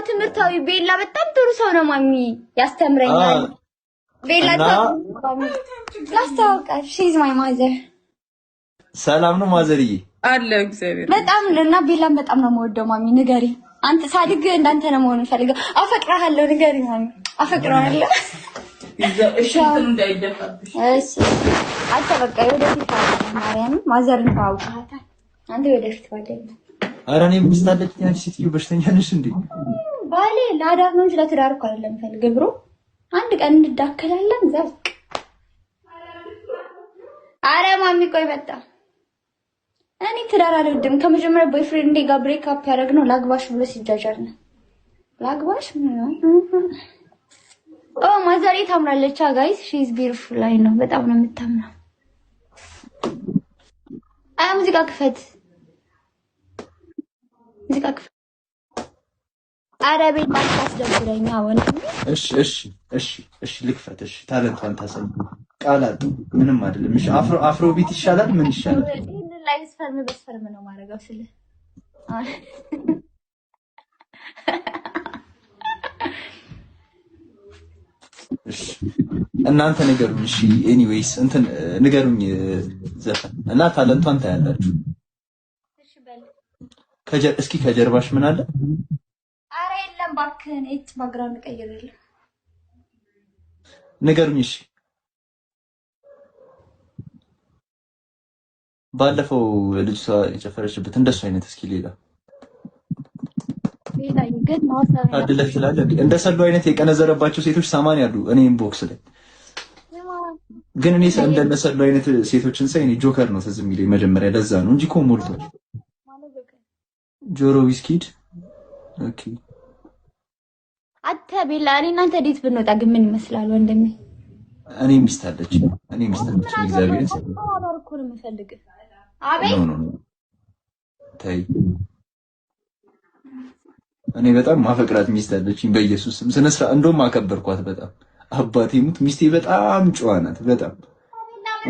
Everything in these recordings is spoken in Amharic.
ትምህርታዊ ቤላ በጣም ጥሩ ሰው ነው ማሚ ያስተምረኛል ቤላ ላስታውቃት she's my mother ሰላም ነው ማዘርዬ አለ እግዚአብሔር በጣም እና ቤላን በጣም ነው የምወደው ማሚ ንገሪ አንተ ሳድግ እንዳንተ ነው መሆን ፈልገው አፈቅራለሁ ንገሪ ማሚ አፈቅራለሁ እሺ እንዳይደፋብሽ እሺ አተበቃ ወደፊት ማርያም ማዘርን ታውቃታ አንተ ወደፊት ባደል አራኔ ምስታለች ያንቺ ሴትዮ በሽተኛ ነሽ እንዴ ባሌ ላዳር ነው እንጂ ለትዳር እኮ አይደለም ፈልገ ብሮ አንድ ቀን እንዳከላለን ዘቅ አረ ማሚ ቆይ በጣ እኔ ትዳር አልወድም ከመጀመሪያ ቦይፍሬንድ ጋር ብሬክ አፕ ያደረግነው ላግባሽ ብሎ ሲጃጃር ነው ላግባሽ ኦ ማዘሬ ታምራለች ጋይስ ሺ ኢዝ ቢዩቲፉል አይ ነው በጣም ነው የምታምረው አይ ሙዚቃ ክፈት ሙዚቃ ክፈት አረቤ ማስታስ ደብረኛ ወንድም እሺ ልክፈት እሺ ታለንቷን ታሰብ ቃላት ምንም አይደለም እሺ አፍሮ ቢት ይሻላል ምን ይሻላል ይሄን ላይ በስፈርም ነው ማረጋው ስለ እሺ እናንተ ንገሩኝ እሺ ኤኒዌይስ እንትን ንገሩኝ ዘፈን እና ታለንቷን ታያላችሁ እሺ በል እስኪ ከጀርባሽ ምን አለ አረ የለም ባክህን እት ባግራውንድ ቀይርልኝ ንገሩኝ እሺ ባለፈው ልጅቷ የጨፈረችበት እንደሱ አይነት እስኪ ሌላ ግን ማውጣት አድለሽ ይላል እንደሰሉ አይነት የቀነዘረባቸው ሴቶች 80 ያሉ እኔ ኢንቦክስ ላይ ግን እኔ እንደነሰሉ አይነት ሴቶችን ሳይ እኔ ጆከር ነው ትዝ የሚለኝ መጀመሪያ ለዛ ነው እንጂ እኮ ሞልቷል ጆሮ ዊስኪድ ኦኬ አተ ቤላ እኔ እናንተ ዴት ብንወጣ ግን ምን ይመስላል ወንድሜ እኔ ሚስት አለች እግዚአብሔርን አባር እኮ ነው የምፈልግ አቤት ኖ ታይ እኔ በጣም ማፈቅራት ሚስት አለችኝ በኢየሱስ ስም ስነስራ እንደውም አከበርኳት በጣም አባቴ ሙት ሚስቴ በጣም ጨዋ ናት በጣም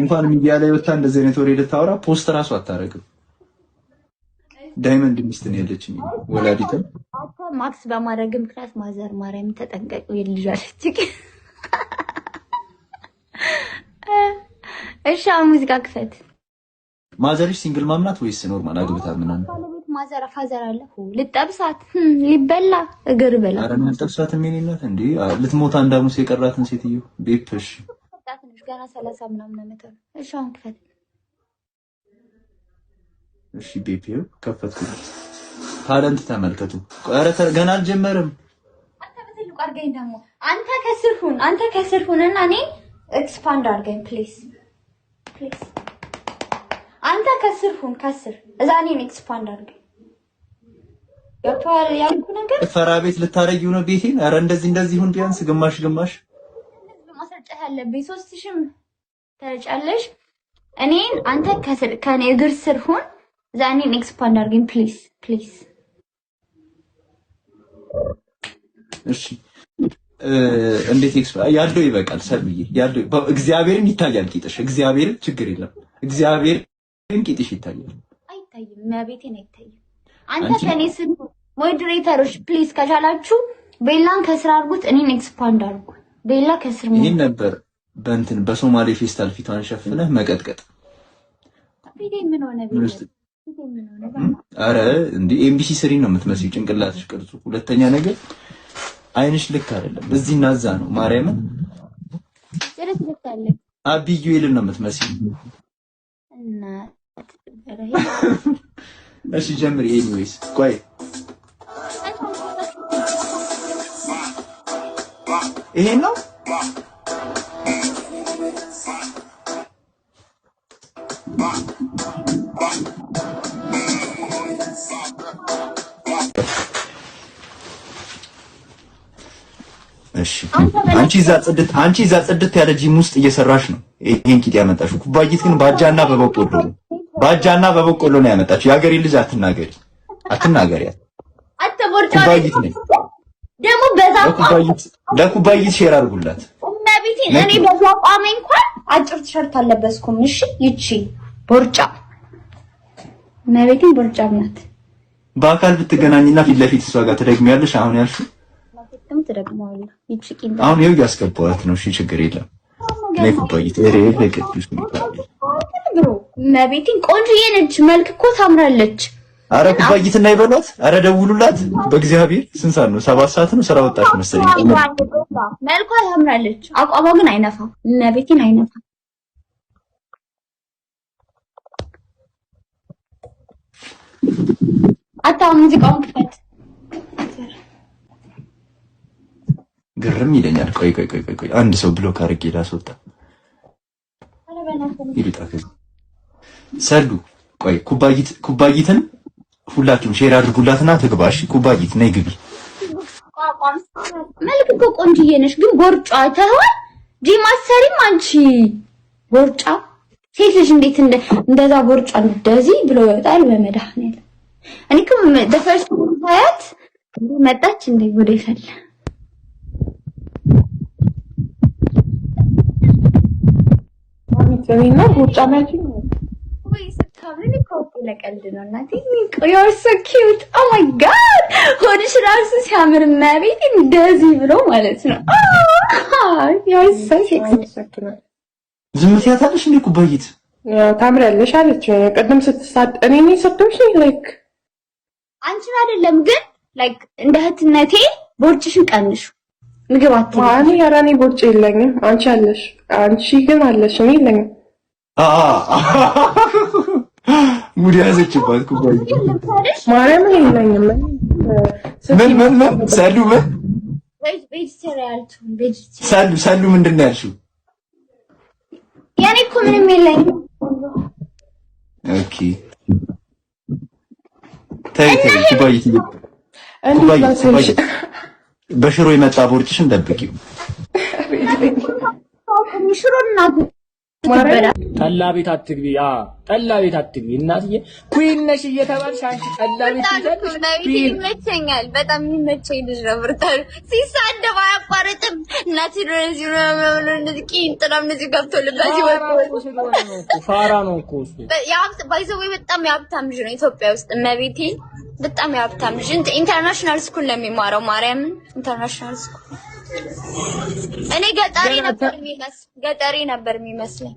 እንኳን ሚዲያ ላይ ወጣ እንደዚህ አይነት ወሬ ልታወራ ፖስት ራሱ አታረግም ዳይመንድ ሚስት ነው ያለችኝ ወላዲተ አታ ማክስ በማድረግ ምክንያት ማዘር ማርያም ተጠንቀቁ የልጅ አለች እሺ ሙዚቃ ክፈት ማዘርሽ ሲንግል ማምናት ወይስ ኖርማል አግብታ ምናምን ማዘር ፋዘር አለሁ ልጠብሳት ሊበላ እግር በላ አረ ልጠብሳት ምን ይናት እንዴ ልትሞት አንድ ሐሙስ የቀራትን ሴትዮ ቤፕሽ ትንሽ ገና 30 ምናምን ዓመት እሺ አሁን ክፈት እሺ ቤፒው ከፈትኩት ታለንት ተመልከቱ ኧረ ገና አልጀመረም አንተ በትልቁ አድርገኝ ደግሞ አንተ ከስር ሁንና እኔ ኤክስፓንድ አድርገኝ ፕሊዝ አንተ ከስር እዛ እኔን ኤክስፓንድ አድርገኝ ያቷል ያልኩ ነገር ፈራ ቤት ልታረጊው ነው ቤቴን ኧረ እንደዚህ ሁን ቢያንስ ግማሽ ማሰልጨት ያለብኝ 3000 ተጫለሽ እኔን አንተ ከኔ እግር ስር ሁን እዛ እኔን ኤክስፓንድ አድርገኝ ፕሊዝ እሺ እንዴት ያለው ይበቃል ሰልብዬ ያለው እግዚአብሔርን ይታያል ቂጥሽ እግዚአብሔርን ችግር የለም እግዚአብሔርን ቂጥሽ ይታያል አይታይም ማቤቴን አይታይም አንተ ከኔ ስር ሞዴሬተሮች ፕሊዝ ከቻላችሁ ቤላን ከስር አድርጉት እኔን ኤክስፓንድ አድርጉ ቤላ ከስር ነው ይሄን ነበር በእንትን በሶማሌ ፌስታል ፊቷን ሸፍነህ መቀጥቀጥ ፊቴ ምን ሆነ አረ እንዴ ኤምቢሲ ስሪ ነው የምትመስዪው ጭንቅላትሽ ቅርጹ ሁለተኛ ነገር አይንሽ ልክ አይደለም እዚህና እዛ ነው ማርያምን ስለዚህ ልታለ አቢዩኤልን ነው የምትመስዪው እና እሺ ጀምሪ ኤኒዌይስ ቆይ ይሄን ነው እሺ አንቺ እዛ ጽድት ያለ ጂም ውስጥ እየሰራሽ ነው ይሄን ቂጥ ያመጣሽው ኩባይት ግን ባጃና በበቆሎ ነው ያመጣችው የሀገሬ ልጅ አትናገሪያት ኩባይት ነኝ ደግሞ በዛ ለኩባይት ሼር አድርጉላት እናቢቲ እኔ በዛ ቋሜ እንኳን አጭር ቲሸርት አለበስኩም እሺ ይቺ ቦርጫ እናቢቲ ቦርጫ ናት በአካል ብትገናኝና ፊት ለፊት እሷ ጋር ትደግሚያለሽ አሁን ያልሽው? ማለትም ትደግመዋለህ ይችላል። አሁን ይኸው ያስገባዋት ነው። እሺ ችግር የለም። ነይ ኩባይት ቅዱስ ብሮ መቤቴን ቆንጆዬ ነች። መልክ እኮ ታምራለች። አረ ኩባይትና ይበሏት። አረ ደውሉላት። በእግዚአብሔር ስንት ሰዓት ነው? 7 ሰዓት ነው። ስራ ወጣች መሰለኝ። መልኳ ታምራለች። አቋሟ ግን አይነፋም። መቤቴን አይነፋም። አታው ሙዚቃውን ክፈት። ግርም ይለኛል። ቆይ አንድ ሰው ብሎክ አድርጌ ላስወጣ። ይልጣ ሰሉ ቆይ ኩባይትን ሁላችሁም ሼር አድርጉላትና ትግባሽ። ኩባይት ነይ ግቢ። መልክ እኮ ቆንጆዬ ነሽ፣ ግን ቦርጫ አይተኸዋል? ጂም አትሰሪም አንቺ ቦርጫ። ሴት ልጅ እንዴት እንደዛ ቦርጫ እንደዚህ ብሎ ይወጣል? በመድኃኒዓለም እኔ እኮ ደፈርስ ታያት መጣች እንደ ጉዴ ፈላ። ሰሚና ቦርጫ ማለት ነው ወይ? ስታብሪ ኮፒ ለቀልድ ነው እናቴ። you're so cute, oh my god ሆድሽ ራሱ ሲያምር መቤት እንደዚህ ብሎ ማለት ነው። you're so sexy። ዝም ትያታለሽ እንዴ ኩባይት? ታምራለሽ አለች። ቀደም ስትሳድ እኔ ነኝ ሰጥቶሽ ላይክ አንቺን አይደለም ግን ላይክ እንደ እህትነቴ ቦርጭሽን ቀንሹ። ምግብ አትበይ። ማን ያራኒ ቦርጭ የለኝም። አንቺ አለሽ። አንቺ ግን አለሽ እኔ የለኝም። ሙድ ያዘችባት ኩባይት። ማርያም የለኝም። ምን ሰሉ ምን ሰሉ ምንድን ነው ያልሽው? ያኔ እኮ ምንም የለኝም። ኦኬ ተይ ኩባይት በሽሮ የመጣ ቦርጭሽን ደብቂው። ጠላ ቤት አትግቢ። ጠላ ቤት አትግቢ እናትዬ። ኩዊን ነሽ እየተባልሽ አንቺ ጠላ ቤት ይዘልሽ ይመቸኛል። በጣም የሚመቸኝ ልጅ ነው። ብርታሩ ሲሳደብ አያቋርጥም። እናት እንደዚህ ነው እንደዚህ ቂንጥራም እንደዚህ ገብቶልበት ፋራ ነው እኮ እሱ። ባይዘው በጣም የሀብታም ልጅ ነው ኢትዮጵያ ውስጥ መቤቴ። በጣም የሀብታም ልጅ ኢንተርናሽናል ስኩል ነው የሚማረው። ማርያምን ኢንተርናሽናል ስኩል። እኔ ገጠሪ ነበር የሚመስለኝ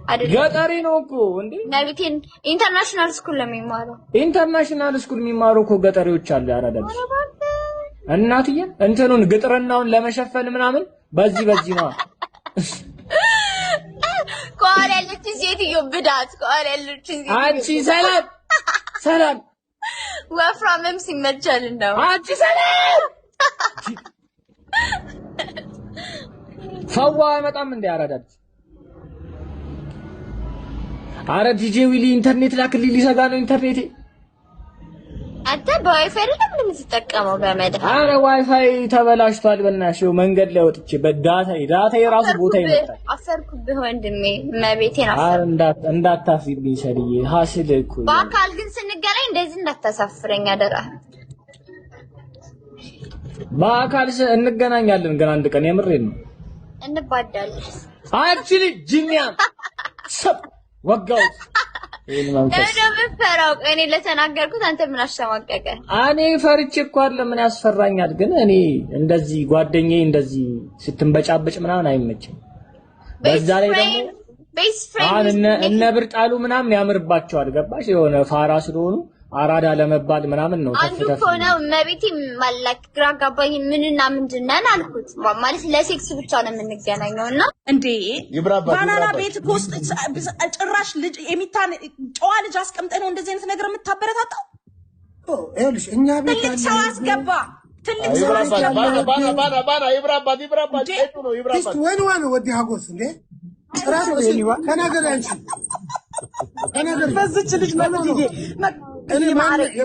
አይደል? ገጠሪ ነው እኮ እንዴ መቤቴን። ኢንተርናሽናል ስኩል ነው የሚማረው። ኢንተርናሽናል ስኩል የሚማሩ እኮ ገጠሪዎች አሉ። ያራዳች እናትዬ እንትኑን ግጥርናውን ለመሸፈን ምናምን በዚህ ነው። ከኋላ ያለች ሴትዮ ብዳት ከኋላ ያለች ሴትዮ አንቺ ሰላም ወፍራምም ሲመቻል እንደው አንቺ ሰላም ፈዋ አይመጣም እንዴ? አራዳት አረ ዲጄ ዊሊ ኢንተርኔት ላክልኝ፣ ሊሰጋ ነው ኢንተርኔቴ። አንተ በዋይፋይ አይደለም የምትጠቀመው? ገመድ። አረ ዋይፋይ ተበላሽቷል። በእናትሽ መንገድ ላይ ወጥቼ ዳታ የራሱ ቦታ ይመጣል። አፈርኩብህ ወንድሜ መቤቴን አፈር። አረ እንዳታፍሪብኝ ሰልዬ ሀስል እኮ። በአካል ግን ስንገናኝ እንደዚህ እንዳታሳፍረኝ አደራ። በአካል እንገናኛለን ግን አንድ ቀን የምሬን ነው። እንባዳለን። አክቹሊ ጂኒያ ሰብ ወጋው ፈራው እኔ ለተናገርኩት አንተ ምን አሸማቀቀ? እኔ ፈርቼ እኮ አይደለም። ምን ያስፈራኛል? ግን እኔ እንደዚህ ጓደኛዬ እንደዚህ ስትንበጫበጭ ምናምን አይመችም። በዛ ላይ ደግሞ ቤስት ፍሬንድ እነ ብርጣሉ ምናምን ያምርባቸዋል። ገባሽ? የሆነ ፋራ ስለሆኑ አራዳ ለመባል ምናምን ነው ተፈተፈ። አንዱ ነው መቤቴ ማለት ግራ ጋባኝ። ምንና ምንድነን አልኩት። ማለት ለሴክስ ብቻ ነው የምንገናኘውና እንዴ ባናና ቤት ውስጥ ጭራሽ ልጅ የሚታን ጨዋ ልጅ አስቀምጠ ነው እንደዚህ አይነት ነገር የምታበረታታው? ይኸውልሽ እኛ ቤት ትልቅ ሰው አስገባ። ትልቅ ሰው አስገባ። ባና ይብራባት ነው ይብራባት ወን ወዲ ሀጎስ እንዴ ራስ ከናገር አንቺ ከናገር በዝች ልጅ ማለት ይሄ እኔ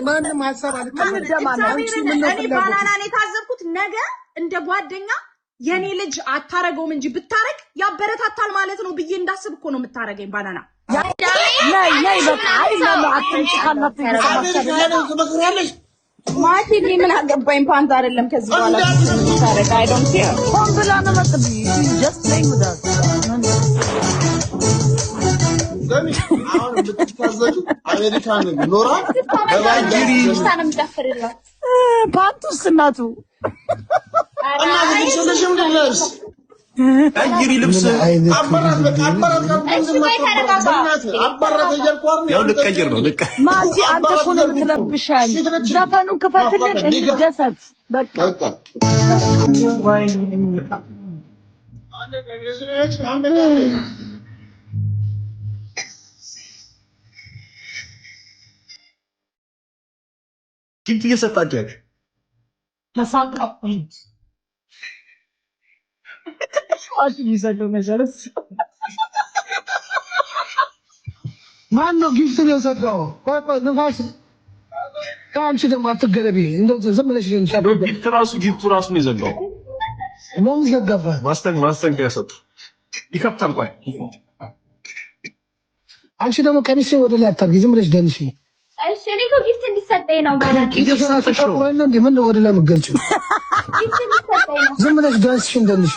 ማንም ሐሳብ አልቀበልም። እኔ ባናናን የታዘብኩት ነገ እንደ ጓደኛ የኔ ልጅ አታረገውም እንጂ ብታረግ ያበረታታል ማለት ነው ብዬ እንዳስብ እኮ ነው የምታረገኝ። ባናና ነይ በቃ አይደለም አትንጭ ካላት ትመክራለሽ ማቲ ምን አገባኝ። ፓንት አይደለም ከዚህ በኋላ ታረጋ አይ ዶንት ኬር ሆን ብላ ነው መጥቢ ጀስት ፕሌይንግ ዊዝ አስ ሰሚ አሁን ልትታዘዙ አሜሪካን ኖራ በባጅሪ ሳንም ዳፈርላ ፓንቱስ እናቱ እና ለሽም ደስ አጅሪ ልብስ አባራት ያው ልቀይር ነው ልቀ ማጂ አንተ እኮ ነው የምትለብሻል ዘፈኑ ክፈትልን እንደሰት በቃ ኪት እየሰጣችሁ ተሳቀቁኝ ይዘለው መሰረት ማን ነው ጊፍት የሰጠው? ቆይ ንፋስ አንቺ ደግሞ አትገረቢ። እንደው ዝም ብለሽ ጊፍቱ ራሱ ነው የዘጋው። ምን ዘጋባ? ማስጠንቀቂያ ሰጡ። ይከፍታል። ቆይ አንቺ ደግሞ ቀሚስ ወደ ላይ አታርጊ፣ ዝም ብለሽ ደንሽ። እሺ እኔ እኮ ጊፍት እንዲሰጠኝ ነው ማለት ነው። ምን ወደ ላይ የምትገልጪው? ጊፍት እንዲሰጠኝ ነው። ዝም ብለሽ ደንስሽን ደንሽ።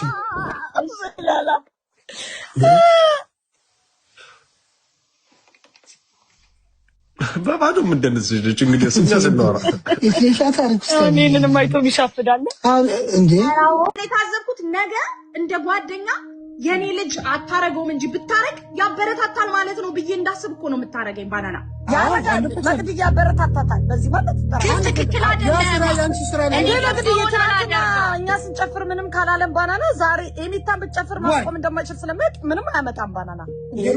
በባዶ ምንደንስሽ ልጅ እንግዲህ እኛ ስናወራ የፍሌሻ ታሪክ ውስጥ እኔንም አይቶ ይሻፍዳል እንዴ? የታዘብኩት ነገ እንደ ጓደኛ የኔ ልጅ አታረገውም እንጂ ብታረግ ያበረታታል ማለት ነው ብዬ እንዳስብ እኮ ነው የምታረገኝ። ባናና ያረጋል በግድ ያበረታታታል። በዚህ ማለት ትክክል አይደለም። እኛ ስንጨፍር ምንም ካላለም ባናና ዛሬ ኤሚታን ብትጨፍር ማቆም እንደማይችል ስለሚያውቅ ምንም አያመጣም። ባናና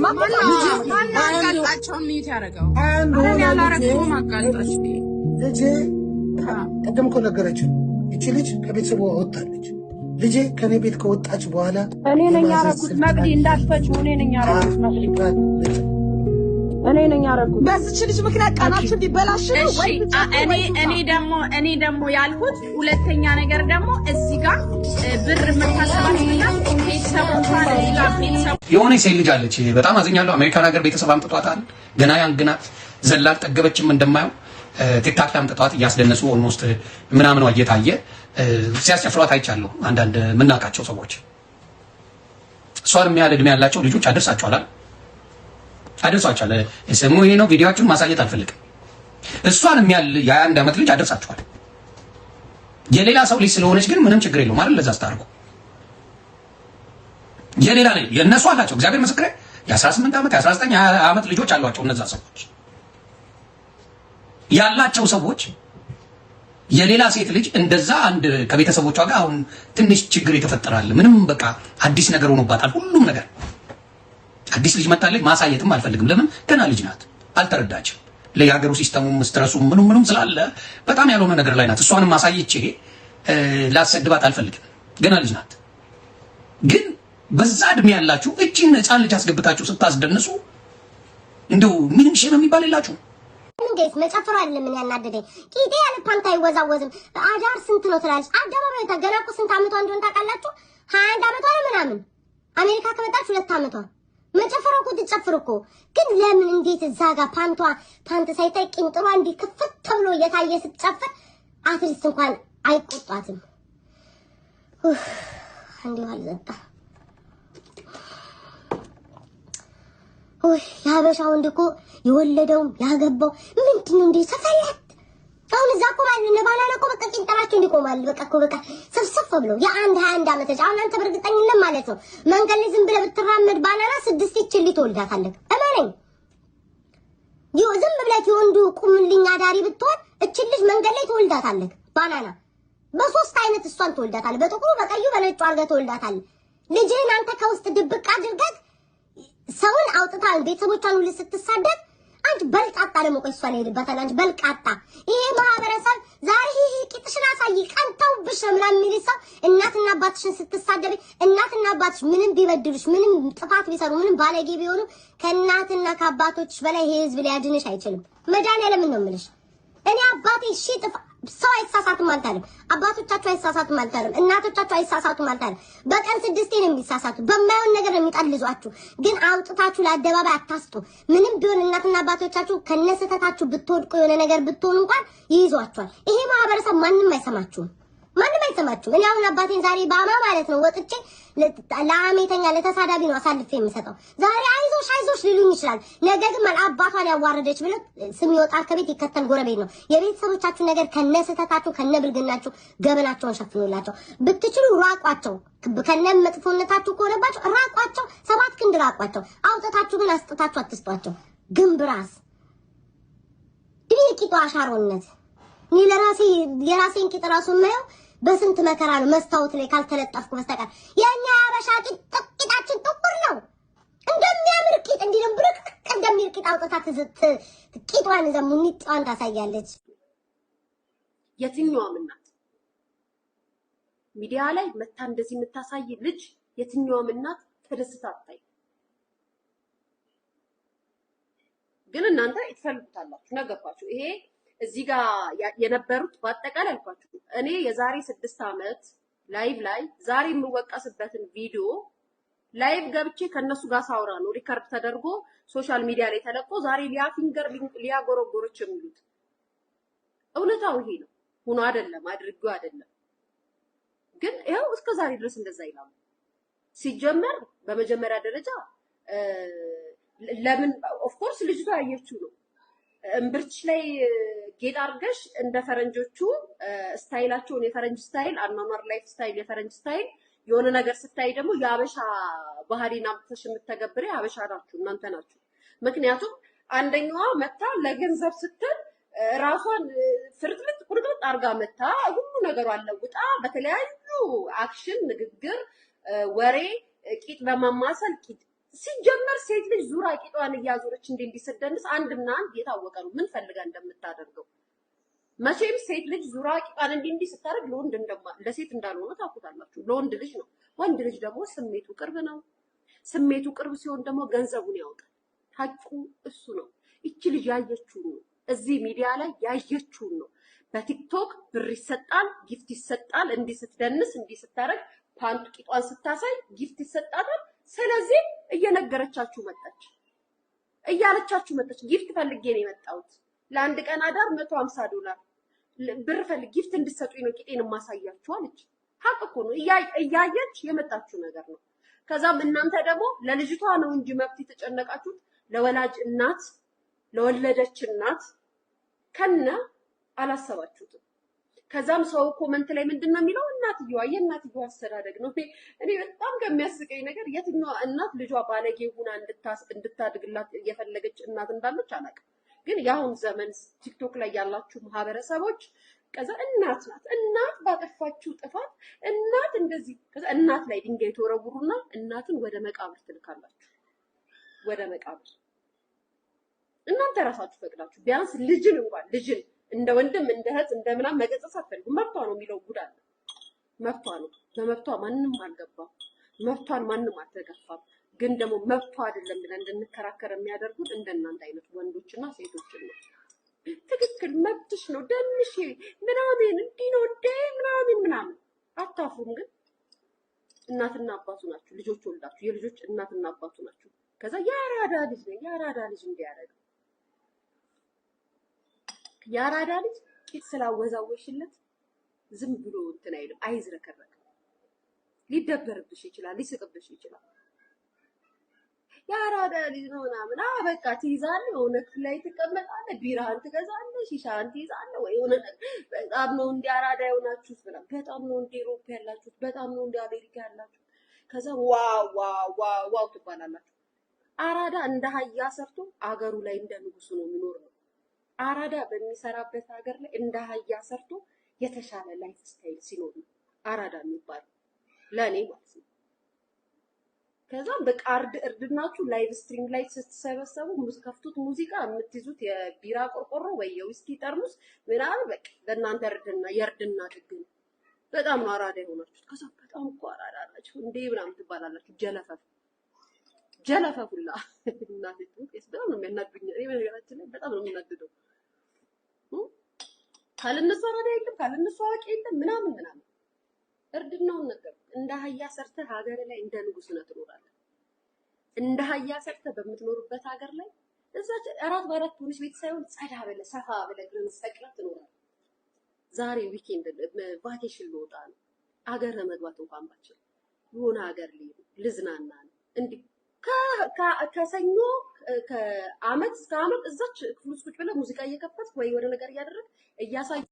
ማጋጣቸውን ሚት ያደረገው ያላረገውም አጋጣቸው ልጄ ቅድም እኮ ነገረችው። ይቺ ልጅ ከቤተሰቧ ወጣለች። ልጄ ከኔ ቤት ከወጣች በኋላ እኔ ነኝ ያረኩት። መቅዲ እንዳትፈጭው እኔ ነኝ ያረኩት። መቅዲ እኔ ነኝ ያረኩት። በዚች ልጅ ምክንያት ቀናችሁ ሊበላሽ ነው ወይ? እኔ ደግሞ ያልኩት ሁለተኛ ነገር ደግሞ እዚህ ጋር ብር መታሰባችሁና ቤተሰብ እንኳን እዚህ ጋር ቤተሰብ የሆነ ሴት ልጅ አለች። በጣም አዘኛለሁ። አሜሪካን ሀገር ቤተሰብ አምጥቷታል። ገና ያንግናት ዘላቅ ጠገበችም እንደማየው ቲክታክ ላይ አምጥቷት እያስደነሱ ኦልሞስት ምናምን እየታየ ሲያስጨፍሯት አይቻለሁ። አንዳንድ የምናውቃቸው ሰዎች እሷን የሚያህል እድሜ ያላቸው ልጆች አደርሳቸዋል። ስሙ ይሄ ነው። ቪዲዮአችሁን ማሳየት አልፈልግም። እሷን የሚያህል የ21 ዓመት ልጅ አደርሳቸዋል። የሌላ ሰው ልጅ ስለሆነች ግን ምንም ችግር የለውም አይደል? ለዛ አስታርቁ። የሌላ ልጅ የእነሱ አላቸው። እግዚአብሔር ምስክሬ የ18 ዓመት የ19 ዓመት ልጆች አሏቸው። እነዛ ሰዎች ያላቸው ሰዎች የሌላ ሴት ልጅ እንደዛ አንድ ከቤተሰቦቿ ጋር አሁን ትንሽ ችግር የተፈጠራል። ምንም በቃ አዲስ ነገር ሆኖባታል። ሁሉም ነገር አዲስ ልጅ መጣለች። ማሳየትም አልፈልግም። ለምን ገና ልጅ ናት፣ አልተረዳችም። ለየሀገሩ ሲስተሙም ስትረሱም ምንም ስላለ በጣም ያልሆነ ነገር ላይ ናት። እሷንም ማሳየቼ ላሰድባት አልፈልግም። ገና ልጅ ናት። ግን በዛ እድሜ ያላችሁ እቺን ህፃን ልጅ አስገብታችሁ ስታስደንሱ እንደው ምንም ሼም የሚባል የላችሁ። እንዴት መጨፈር አይደለም ምን ያናደደኝ። ቂጤ ያለ ፓንታ አይወዛወዝም። አዳር ስንት ነው ትላለች። አደባባይ ተገና እኮ ስንት አመቷ እንደሆነ ታውቃላችሁ? 21 አመቷ ነው ምናምን። አሜሪካ ከመጣች 2 አመቷ። መጨፈር እኮ ትጨፍር እኮ ግን ለምን እንዴት እዛ ጋር ፓንት ሳይታይ ቂንጥሯ እንዲህ ክፍት ተብሎ እየታየ ስትጨፍር አትሊስት እንኳን አይቆጣትም። እንዲሁ አልዘጣ የሀበሻ ወንድ እኮ የወለደውም ያገባው ምንድነው እንዴ ሰፈላት። አሁን እዛ እኮ ማለት ነው ባናና እኮ በቃ ቂንጠራቸው እንዲቆማል። በቃ እኮ በቃ ሰፍሰፍ ብለው የ21 ዓመት ልጅ አሁን አንተ በእርግጠኝነት ማለት ነው መንገድ ላይ ዝም ብለህ ብትራመድ ባናና 6 ይችል ትወልዳታለህ። እመነኝ። ዝም ብለህ የወንዱ ቁምልኝ አዳሪ ብትሆን እችል ልጅ መንገድ ላይ ትወልዳታለህ። ባናና በ3 አይነት እሷን ትወልዳታለህ። በጥቁሩ በቀዩ በነጩ አድርገህ ትወልዳታለህ። ልጅህን አንተ ከውስጥ ድብቅ አድርገህ ሰውን አውጥታል ቤተሰቦቿን ሁሉ ስትሳደብ አንቺ በልቃጣ ደግሞ ቆይ እሷን ሄድባታል። አንቺ በልቃጣ ይሄ ማህበረሰብ ዛሬ ይሄ ቂጥሽን አሳይ ቀንተው ብሽምላ የሚል ሰው እናትና አባትሽን ስትሳደብ እናትና አባትሽ ምንም ቢበድሉሽ ምንም ጥፋት ቢሰሩ ምንም ባለጌ ቢሆኑ ከእናትና ከአባቶችሽ በላይ ይሄ ህዝብ ሊያድንሽ አይችልም። መድኃኒዓለም ነው የምልሽ። እኔ አባቴ ሰው አይሳሳትም አልታለም። አባቶቻቸው አይሳሳቱም አልታለም። እናቶቻቸው አይሳሳቱም አልታለም። በቀን 6 ነው የሚሳሳቱ። በማይሆን ነገር ነው የሚጣልዟችሁ። ግን አውጥታችሁ ለአደባባይ አታስጡ። ምንም ቢሆን እናትና አባቶቻችሁ ከነስተታችሁ ብትወድቁ የሆነ ነገር ብትሆኑ እንኳን ይይዟችኋል። ይሄ ማህበረሰብ ማንም አይሰማችሁም። ማንም አይሰማችሁም። እኔ አሁን አባቴን ዛሬ ባማ ማለት ነው ወጥቼ ለአሜተኛ ለተሳዳቢ ነው አሳልፌ የምሰጠው። ዛሬ አይዞሽ አይዞሽ ሊሉኝ ይችላል። ነገ ግን አባቷን ያዋረደች ብለው ስም ይወጣል ከቤት ይከተል ጎረቤት ነው። የቤተሰቦቻችሁ ነገር ከነስተታችሁ ከነብልግናችሁ ገበናቸውን ሸፍኑላቸው። ብትችሉ ራቋቸው። ከነ መጥፎነታችሁ ከሆነባቸው ራቋቸው። 7 ክንድ ራቋቸው። አውጥታችሁ ግን አስጥታችሁ አትስጧቸው። ግንብራስ ቂጧ አሻሮነት እኔ ለራሴ የራሴን ቂጥ ራሱ የማየው በስንት መከራ ነው መስታወት ላይ ካልተለጠፍኩ በስተቀር። የኛ አበሻ ቂጣችን ጥቁር ነው። እንደሚያምር ቂጥ እንዲነብርክ እንደሚል ቂጥ አውጥታ ቂጧን ዘሙኒጣን ታሳያለች። የትኛውም እናት ሚዲያ ላይ መታ እንደዚህ የምታሳይ ልጅ የትኛውም እናት ተደስታ አታይ። ግን እናንተ ይፈልጉታላችሁ ነገርኳችሁ። ይሄ እዚህ ጋር የነበሩት በአጠቃላይ አልኳችሁ። እኔ የዛሬ 6 ዓመት ላይቭ ላይ ዛሬ የምወቀስበትን ቪዲዮ ላይቭ ገብቼ ከነሱ ጋር ሳውራ ነው ሪከርድ ተደርጎ ሶሻል ሚዲያ ላይ ተለቆ ዛሬ ሊያፊንገር ሊያጎረጎሮች የሚሉት እውነታው ይሄ ነው። ሆኖ አይደለም አድርጎ አይደለም። ግን ይሄው እስከ ዛሬ ድረስ እንደዛ ይላሉ። ሲጀመር በመጀመሪያ ደረጃ ለምን ኦፍ ኮርስ ልጅቷ ያየችው ነው። እምብርትሽ ላይ ጌጥ አድርገሽ እንደ ፈረንጆቹ ስታይላቸውን የፈረንጅ ስታይል አኗኗር ላይፍ ስታይል የፈረንጅ ስታይል የሆነ ነገር ስታይ ደግሞ የአበሻ ባህሪና አምጥተሽ የምትተገብሪ አበሻ ናችሁ እናንተ ናችሁ። ምክንያቱም አንደኛዋ መታ ለገንዘብ ስትል ራሷን ፍርጥርጥ ቁርጥርጥ አርጋ መታ ሁሉ ነገሯን ለውጣ በተለያዩ አክሽን፣ ንግግር፣ ወሬ ቂጥ በማማሰል ቂጥ ሲጀመር ሴት ልጅ ዙራ ቂጧን እያዞረች እንዲሰደንስ አንድና አንድ የታወቀ ነው ምን ፈልጋ እንደምታደርገው። መቼም ሴት ልጅ ዙራ ቂጧን እንዲህ ስታደርግ ለወንድ ለሴት እንዳልሆነ ታውቁታላችሁ። ለወንድ ልጅ ነው። ወንድ ልጅ ደግሞ ስሜቱ ቅርብ ነው። ስሜቱ ቅርብ ሲሆን ደግሞ ገንዘቡን ያወጣል። ሀቁ እሱ ነው። እቺ ልጅ ያየችውን ነው። እዚህ ሚዲያ ላይ ያየችውን ነው። በቲክቶክ ብር ይሰጣል፣ ጊፍት ይሰጣል። እንዲህ ስትደንስ እንዲህ ስታደርግ ፓንቱ ቂጧን ስታሳይ ጊፍት ይሰጣታል። ስለዚህ እየነገረቻችሁ መጣች፣ እያለቻችሁ መጣች። ጊፍት ፈልጌ ነው የመጣሁት ለአንድ ቀን አዳር $150 ብር ፈልጌ ጊፍት እንድትሰጡኝ ነው ቂጤን ማሳያችሁ አለች። ሀቅ እኮ ነው። እያየች የመጣችሁ ነገር ነው። ከዛም እናንተ ደግሞ ለልጅቷ ነው እንጂ መብት የተጨነቃችሁት ለወላጅ እናት ለወለደች እናት ከነ አላሰባችሁትም። ከዛም ሰው ኮመንት ላይ ምንድነው የሚለው እናትየዋ የእናትየዋ አስተዳደግ ነው። እኔ በጣም ከሚያስቀኝ ነገር የትኛዋ እናት ልጇ ባለጌ ሆና እንድታድግላት የፈለገች እናት እንዳለች አላውቅም። ግን የአሁን ዘመን ቲክቶክ ላይ ያላችሁ ማህበረሰቦች ከዛ እናት ናት እናት ባጠፋችሁ ጥፋት እናት እንደዚህ ከዛ እናት ላይ ድንጋይ ተወረውሩና እናትን ወደ መቃብር ትልካላችሁ። ወደ መቃብር እናንተ ራሳችሁ ፈቅዳችሁ ቢያንስ ልጅን እንኳን ልጅን እንደ ወንድም እንደ እህት እንደ ምናምን መገጸጽ አትፈልጉም። መብቷ ነው የሚለው ጉድ አለ። መብቷ ነው። በመብቷ ማንንም አልገባም። መብቷን ማንም አልተገፋም። ግን ደግሞ መብቷ አይደለም ብለን እንድንከራከር የሚያደርጉት እንደናንተ አይነት ወንዶችና ሴቶችን ነው። ትክክል መብትሽ ነው ደንሽ ምናምን እንዲህ ነው እንደ ምናምን አታፍሩም። ግን እናትና አባቱ ናችሁ። ልጆች ወልዳችሁ የልጆች እናትና አባቱ ናችሁ። ከዛ ያራዳ ልጅ ነው ያራዳ ልጅ እንዲያረግ ያራዳ ልጅ ቂጥ ስላወዛወሽለት ዝም ብሎ እንትን አይልም፣ አይዝረከረክም። ሊደበርብሽ ይችላል፣ ሊስቅብሽ ይችላል። ያራዳ ልጅ ነው ምናምን በቃ ትይዛለህ፣ የሆነ ክፍል ላይ ትቀመጣለህ፣ ቢራህን ትገዛለህ፣ ሺሻህን ትይዛለህ። ወይ የሆነ በጣም ነው እንደ አራዳ የሆናችሁት ብላ በጣም ነው እንደ ኢሮፓ ያላችሁት፣ በጣም ነው እንደ አሜሪካ ያላችሁት። ከዛ ዋው ትባላላችሁ። አራዳ እንደ ሀያ ሰርቶ አገሩ ላይ እንደ ንጉሱ ነው የሚኖር ነው። አራዳ በሚሰራበት ሀገር ላይ እንደ ሀያ ሰርቶ የተሻለ ላይፍ ስታይል ሲኖር ነው አራዳ የሚባለው ለኔ ማለት ነው። ከዛም በቃ እርድናችሁ ላይቭ ስትሪም ላይ ስትሰበሰቡ ከፍቱት ሙዚቃ የምትይዙት የቢራ ቆርቆሮ ወይ የዊስኪ ጠርሙስ ምናምን በቃ ለእናንተ የእርድና ጥግ ነው። በጣም ነው አራዳ የሆናችሁት። ከዛ በጣም እኮ አራዳ ናችሁ እንዴ ምናምን ትባላላችሁ። ጀለፈፉላ እናቴ ትንሽ በጣም ነው የሚያናዱኝ። እኔ በነገራችን ላይ በጣም ነው የሚናደደው። ካልነሱ አራዳ የለም ካልነሱ አዋቂ የለም ምናምን እርድናውን ነገር እንደ ሀያ ሰርተህ ሀገር ላይ እንደ ንጉስ ነው ትኖራለህ። እንደ ሀያ ሰርተህ በምትኖርበት ሀገር ላይ እዛች አራት በአራት ፖሊስ ቤት ሳይሆን ጸዳ ብለህ ሰፋ ብለህ ግን ሰቅለህ ትኖራለህ። ዛሬ ዊኬንድ ቫኬሽን ልወጣ ነው አገር መግባት እንኳን ባችል የሆነ ሀገር ልዝናና ነው እንዴ ከሰኞ ከአመት እስከ አመት እዛች ክፍል ውስጥ ቁጭ ብለህ ሙዚቃ እየከፈትክ ወይ ወደ ነገር እያደረግህ እያሳዩ